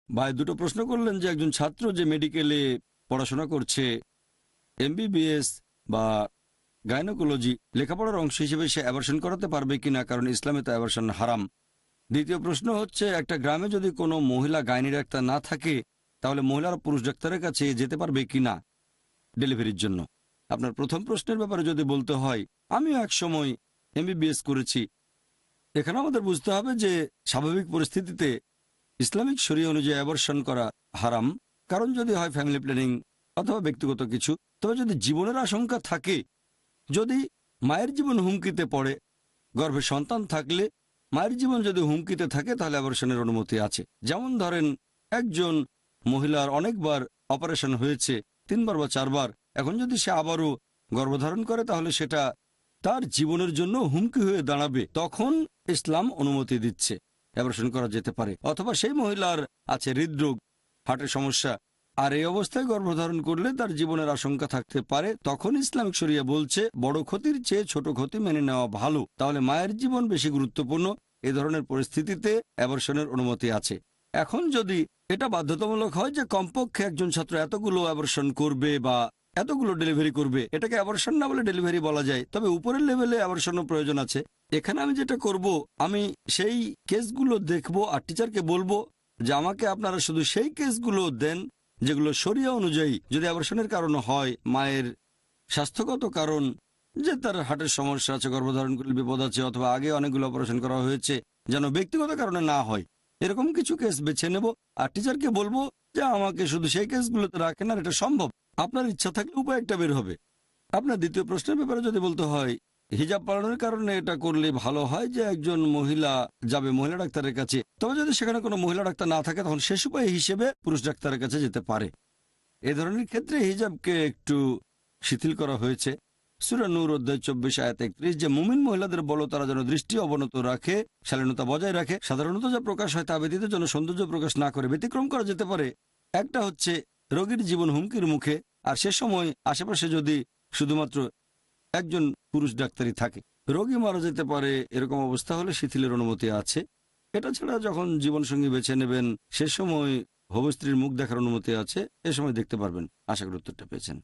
ভাই দুটো প্রশ্ন করলেন যে একজন ছাত্র যে মেডিকেলে পড়াশোনা করছে, এমবিবিএস বা গাইনোকোলজি লেখাপড়ার অংশ হিসেবে সে অ্যাবর্শন করাতে পারবে কিনা, কারণ ইসলামে তো অ্যাবর্শন হারাম। দ্বিতীয় প্রশ্ন হচ্ছে, একটা গ্রামে যদি কোনো মহিলা গাইনি ডাক্তার না থাকে, তাহলে মহিলারা পুরুষ ডাক্তারের কাছে যেতে পারবে কিনা ডেলিভারির জন্য। আপনার প্রথম প্রশ্নের ব্যাপারে যদি বলতে হয়, আমিও এক সময় এমবিবিএস করেছি। এখানে আমাদের বুঝতে হবে যে স্বাভাবিক পরিস্থিতিতে ইসলামিক শরিয়া অনুযায়ী অ্যাবর্শন করা হারাম, কারণ যদি হয় ফ্যামিলি প্ল্যানিং অথবা ব্যক্তিগত কিছু। তবে যদি জীবনের আশঙ্কা থাকে, যদি মায়ের জীবন হুমকিতে পড়ে, গর্ভে সন্তান থাকলে মায়ের জীবন যদি হুমকিতে থাকে, তাহলে অ্যাবর্শনের অনুমতি আছে। যেমন ধরেন, একজন মহিলার অনেকবার অপারেশন হয়েছে, 3বার বা 4বার, এখন যদি সে আবারও গর্ভধারণ করে, তাহলে সেটা তার জীবনের জন্য হুমকি হয়ে দাঁড়াবে। তখন ইসলাম অনুমতি দিচ্ছে, অ্যাবর্শন করা যেতে পারে। অথবা সেই মহিলার আছে হৃদরোগ, হার্টের সমস্যা, আর এই অবস্থায় গর্ভধারণ করলে তার জীবনের আশঙ্কা থাকতে পারে, তখন ইসলামিক শরিয়া বলছে বড় ক্ষতির চেয়ে ছোট ক্ষতি মেনে নেওয়া ভালো। তাহলে মায়ের জীবন বেশি গুরুত্বপূর্ণ। এ ধরনের পরিস্থিতিতে অ্যাবর্শনের অনুমতি আছে। এখন যদি এটা বাধ্যতামূলক হয় যে কমপক্ষে একজন ছাত্র এতগুলো অ্যাবর্শন করবে বা এতগুলো ডেলিভারি করবে, এটাকে অ্যাবর্শন না বলে ডেলিভারি বলা যায়। তবে উপরের লেভেলে অ্যাবর্শনের প্রয়োজন আছে। এখানে আমি যেটা করব, আমি সেই কেসগুলো দেখব আর টিচারকে বলবো যে আমাকে আপনারা শুধু সেই কেসগুলো দেন যেগুলো শরিয়া অনুযায়ী, যদি অ্যাবর্শনের কারণ হয় মায়ের স্বাস্থ্যগত কারণ, যে তার হার্টের সমস্যা আছে, গর্ভধারণ করলে বিপদ আছে, অথবা আগে অনেকগুলো অপারেশন করা হয়েছে, যেন ব্যক্তিগত কারণে না হয়, এরকম কিছু কেস বেছে নেব। আর টিচারকে বলবো যে আমাকে শুধু সেই কেসগুলোতে রাখেন, আর এটা সম্ভব। আপনার ইচ্ছা থাকলে উপায় একটা বের হবে। আপনার দ্বিতীয় প্রশ্নের ব্যাপারে যদি বলতে হয়, হিজাব পালনের কারণে এটা করলে ভালো হয় যে একজন মহিলা যাবে মহিলা ডাক্তারের কাছে। তবে যদি সেখানে কোনো মহিলা ডাক্তার না থাকে, তখন শেষ উপায় হিসেবে পুরুষ ডাক্তারের কাছে যেতে পারে। এ ধরনের ক্ষেত্রে হিজাবকে একটু শিথিল করা হয়েছে। সূরা নূর অধ্যায় 24 আয়াত 31, যে মুমিন মহিলাদের বলো তারা যেন দৃষ্টি অবনত রাখে, শালীনতা বজায় রাখে, সাধারণত যা প্রকাশ হয় তা ব্যতীত যেন সৌন্দর্য প্রকাশ না করে। ব্যতিক্রম করা যেতে পারে। একটা হচ্ছে রোগীর জীবন হুমকির মুখে, আর সে সময় আশেপাশে যদি শুধুমাত্র একজন পুরুষ ডাক্তারই থাকে, রোগী মারা যেতে পারে, এরকম অবস্থা হলে শিথিলের অনুমতি আছে। এটা ছাড়া যখন জীবনসঙ্গী বেছে নেবেন, সে সময় হবু স্ত্রীর মুখ দেখার অনুমতি আছে। এ সময় দেখতে পারবেন। আশা করি উত্তরটা পেয়েছেন।